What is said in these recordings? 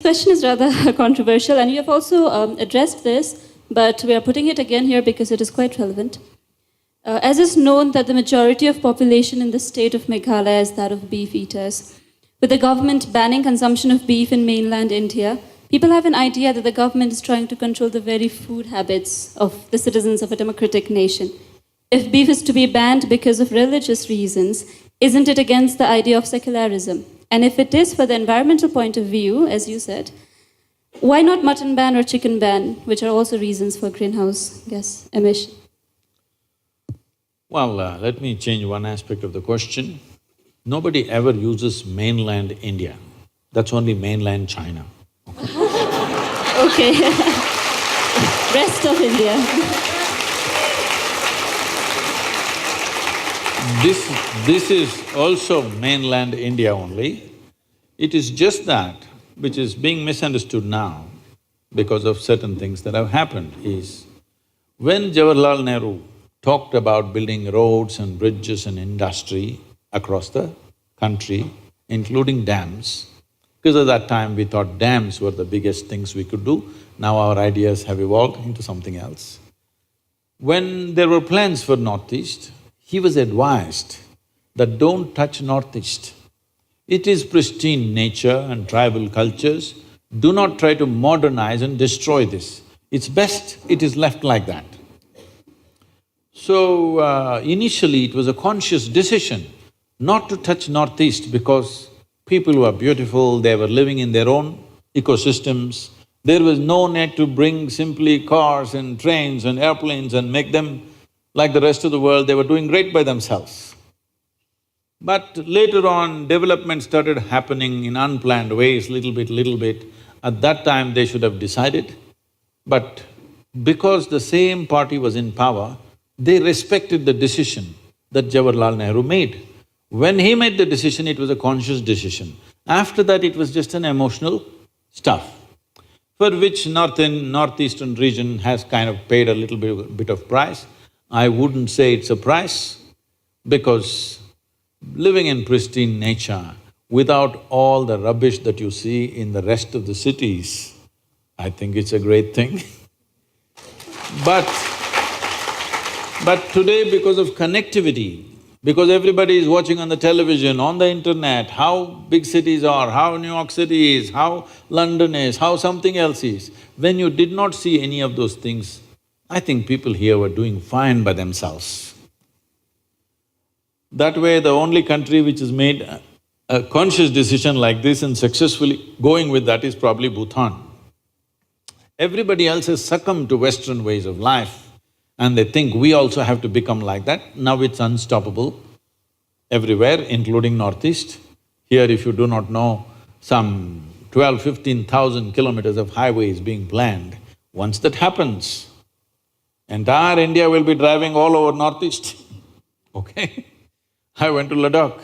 Question is rather controversial, and you have also addressed this, but we are putting it again here because it is quite relevant. As is known that the majority of population in the state of Meghalaya is that of beef eaters. With the government banning consumption of beef in mainland India, people have an idea that the government is trying to control the very food habits of the citizens of a democratic nation. If beef is to be banned because of religious reasons, isn't it against the idea of secularism? And if it is for the environmental point of view, as you said, why not mutton ban or chicken ban, which are also reasons for greenhouse gas emission? Well, let me change one aspect of the question. Nobody ever uses mainland India. That's only mainland China. Okay. Rest of India. This is also mainland India only. It is just that which is being misunderstood now because of certain things that have happened is, when Jawaharlal Nehru talked about building roads and bridges and industry across the country, including dams, because at that time we thought dams were the biggest things we could do, now our ideas have evolved into something else. When there were plans for Northeast, he was advised that don't touch Northeast. It is pristine nature and tribal cultures, do not try to modernize and destroy this. It's best it is left like that. So, initially it was a conscious decision not to touch Northeast because people were beautiful, they were living in their own ecosystems. There was no need to bring simply cars and trains and airplanes and make them like the rest of the world. They were doing great by themselves. But later on, development started happening in unplanned ways, little bit. At that time, they should have decided. But because the same party was in power, they respected the decision that Jawaharlal Nehru made. When he made the decision, it was a conscious decision. After that, it was just an emotional stuff, for which northeastern region has kind of paid a little bit of price. I wouldn't say it's a price, because living in pristine nature without all the rubbish that you see in the rest of the cities, I think it's a great thing. But today, because of connectivity, because everybody is watching on the television, on the internet, how big cities are, how New York City is, how London is, how something else is, when you did not see any of those things, I think people here were doing fine by themselves. That way, the only country which has made a conscious decision like this and successfully going with that is probably Bhutan. Everybody else has succumbed to Western ways of life and they think we also have to become like that. Now it's unstoppable everywhere, including Northeast. Here, if you do not know, some 15,000 kilometers of highways being planned. Once that happens, entire India will be driving all over Northeast, okay? I went to Ladakh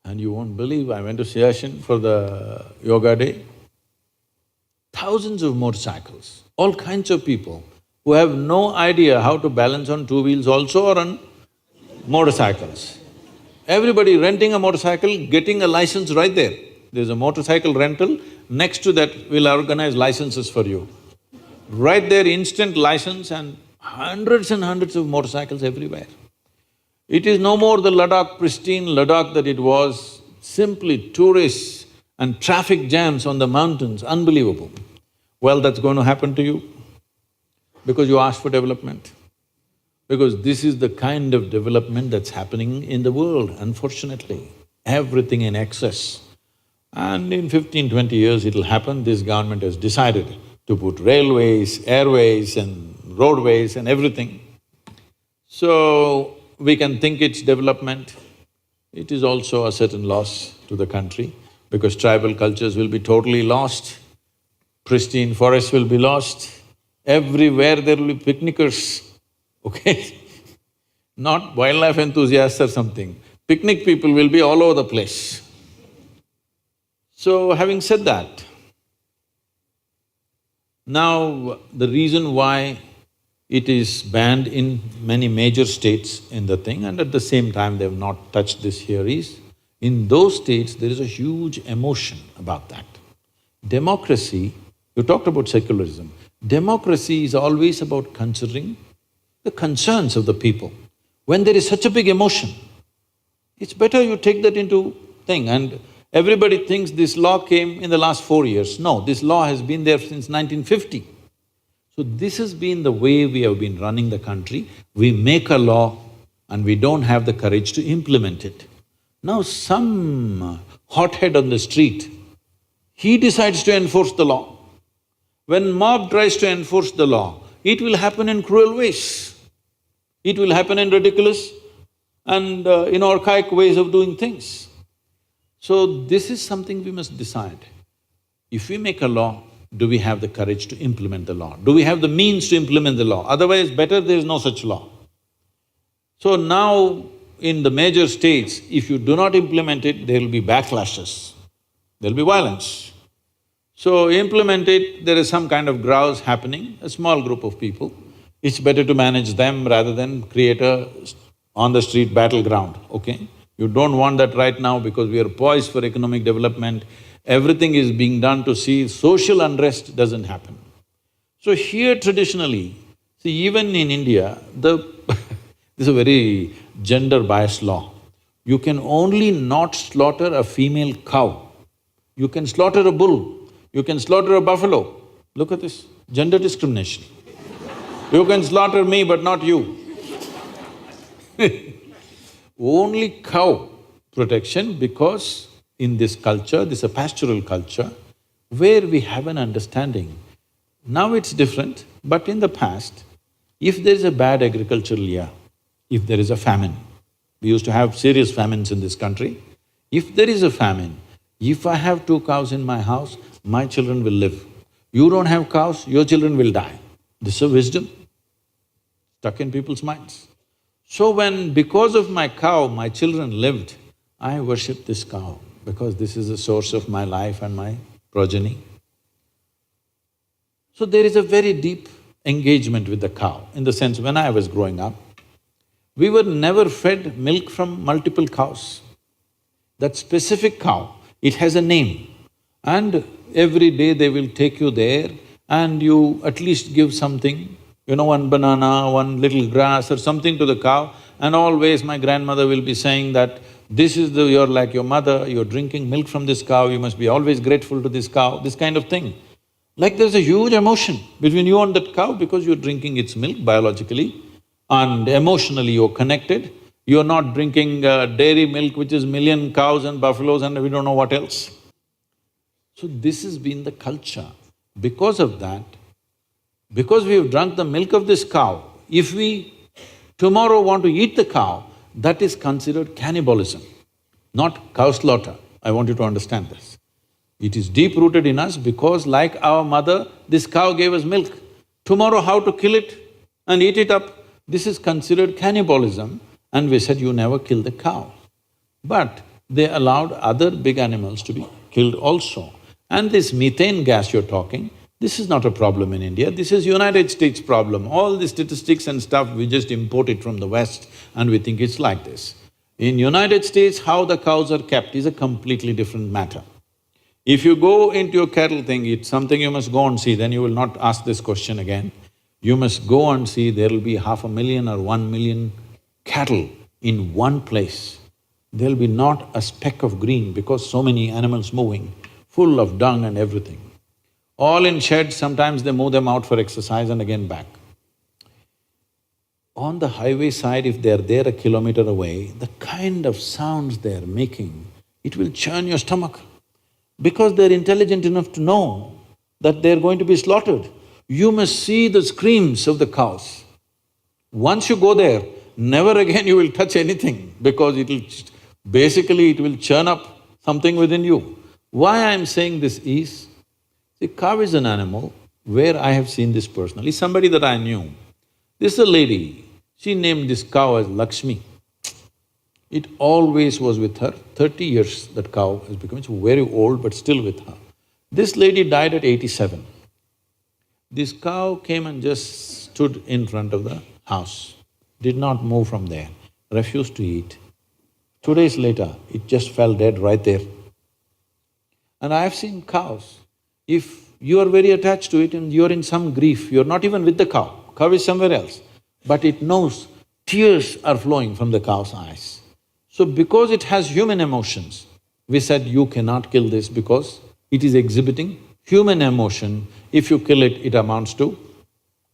and you won't believe, I went to Siachen for the yoga day. Thousands of motorcycles, all kinds of people who have no idea how to balance on two wheels also or on motorcycles. Everybody renting a motorcycle, getting a license right there. There's a motorcycle rental, next to that we'll organize licenses for you. Right there, instant license and hundreds of motorcycles everywhere. It is no more the Ladakh, pristine Ladakh that it was, simply tourists and traffic jams on the mountains, unbelievable. Well, that's going to happen to you because you asked for development. Because this is the kind of development that's happening in the world, unfortunately. Everything in excess. And in 15-20 years it'll happen, this government has decided to put railways, airways and roadways and everything. So, we can think it's development, it is also a certain loss to the country because tribal cultures will be totally lost, pristine forests will be lost, everywhere there will be picnickers, okay? Not wildlife enthusiasts or something, picnic people will be all over the place. So, having said that, now the reason why it is banned in many major states in the thing and at the same time they've not touched this here is, in those states there is a huge emotion about that. Democracy, you talked about secularism. Democracy is always about considering the concerns of the people. When there is such a big emotion, it's better you take that into thing. And everybody thinks this law came in the last 4 years. No, this law has been there since 1950. So this has been the way we have been running the country. We make a law and we don't have the courage to implement it. Now some hothead on the street, he decides to enforce the law. When mob tries to enforce the law, it will happen in cruel ways. It will happen in ridiculous and in archaic ways of doing things. So this is something we must decide. If we make a law, do we have the courage to implement the law? Do we have the means to implement the law? Otherwise, better there is no such law. So now, in the major states, if you do not implement it, there will be backlashes, there will be violence. So implement it, there is some kind of grouse happening, a small group of people. It's better to manage them rather than create a on-the-street battleground, okay? You don't want that right now because we are poised for economic development. Everything is being done to see social unrest doesn't happen. So here traditionally, see even in India, this is a very gender-biased law. You can only not slaughter a female cow. You can slaughter a bull, you can slaughter a buffalo. Look at this, gender discrimination. You can slaughter me but not you. Only cow protection because in this culture, this is a pastoral culture, where we have an understanding. Now it's different, but in the past, if there is a bad agricultural year, if there is a famine, we used to have serious famines in this country. If there is a famine, if I have 2 cows in my house, my children will live. You don't have cows, your children will die. This is a wisdom stuck in people's minds. So when because of my cow, my children lived, I worship this cow because this is the source of my life and my progeny. So there is a very deep engagement with the cow, in the sense when I was growing up, we were never fed milk from multiple cows. That specific cow, it has a name, and every day they will take you there and you at least give something, one banana, one little grass or something to the cow, and always my grandmother will be saying that this is you're like your mother, you're drinking milk from this cow, you must be always grateful to this cow, this kind of thing. Like there's a huge emotion between you and that cow because you're drinking its milk biologically and emotionally you're connected. You're not drinking dairy milk which is million cows and buffaloes and we don't know what else. So this has been the culture. Because of that, because we have drunk the milk of this cow, if we tomorrow want to eat the cow, that is considered cannibalism, not cow slaughter. I want you to understand this. It is deep-rooted in us because like our mother, this cow gave us milk. Tomorrow how to kill it and eat it up, this is considered cannibalism, and we said, you never kill the cow. But they allowed other big animals to be killed also. And this methane gas you're talking, this is not a problem in India, this is United States problem. All the statistics and stuff, we just import it from the West and we think it's like this. In United States, how the cows are kept is a completely different matter. If you go into your cattle thing, it's something you must go and see, then you will not ask this question again. You must go and see, there will be 500,000 or 1 million cattle in one place. There'll be not a speck of green because so many animals moving, full of dung and everything. All in sheds, sometimes they move them out for exercise and again back. On the highway side, if they're there a kilometer away, the kind of sounds they're making, it will churn your stomach. Because they're intelligent enough to know that they're going to be slaughtered. You must see the screams of the cows. Once you go there, never again you will touch anything because basically it will churn up something within you. Why I'm saying this is, see, cow is an animal where I have seen this personally, somebody that I knew. This is a lady, she named this cow as Lakshmi. It always was with her, 30 years that cow has become, it's very old but still with her. This lady died at 87. This cow came and just stood in front of the house, did not move from there, refused to eat. 2 days later, it just fell dead right there. And I have seen cows, If you are very attached to it and you're in some grief, you're not even with the cow is somewhere else, but it knows tears are flowing from the cow's eyes. So because it has human emotions, we said you cannot kill this because it is exhibiting human emotion. If you kill it, it amounts to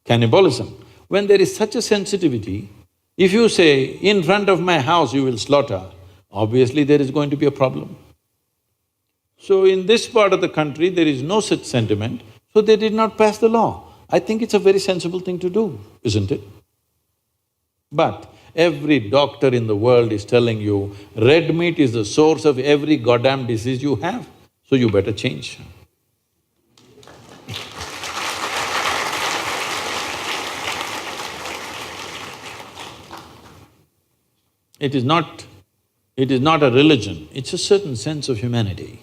cannibalism. When there is such a sensitivity, if you say, in front of my house you will slaughter, obviously there is going to be a problem. So in this part of the country, there is no such sentiment, so they did not pass the law. I think it's a very sensible thing to do, isn't it? But every doctor in the world is telling you, red meat is the source of every goddamn disease you have, so you better change. It is not a religion, it's a certain sense of humanity.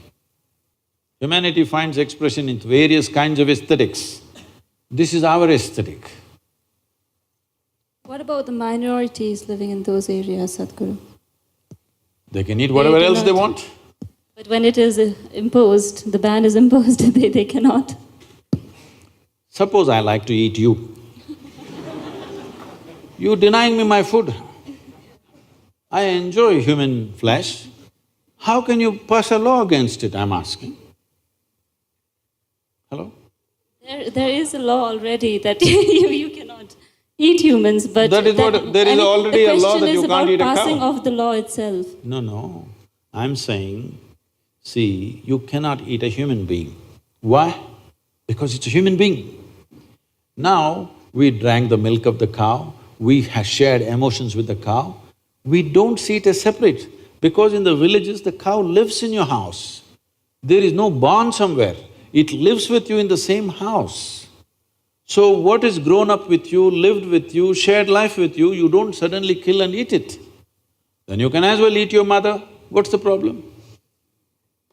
Humanity finds expression in various kinds of aesthetics. This is our aesthetic. What about the minorities living in those areas, Sadhguru? They can eat whatever do else they not. want. But when it is imposed, the ban is imposed, they cannot. Suppose I like to eat you. You denying me my food. I enjoy human flesh. How can you pass a law against it, I'm asking? Hello? There is a law already that you cannot eat humans, but That is what… there is already a law that you can't eat a cow. The question is about passing of the law itself. No, I'm saying, see, you cannot eat a human being. Why? Because it's a human being. Now, we drank the milk of the cow, we have shared emotions with the cow, we don't see it as separate, because in the villages, the cow lives in your house. There is no barn somewhere, it lives with you in the same house. So what is grown up with you, lived with you, shared life with you, you don't suddenly kill and eat it. Then you can as well eat your mother, what's the problem?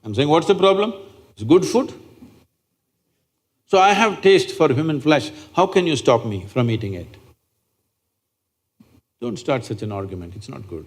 I'm saying, what's the problem? It's good food. So I have taste for human flesh, how can you stop me from eating it? Don't start such an argument, it's not good.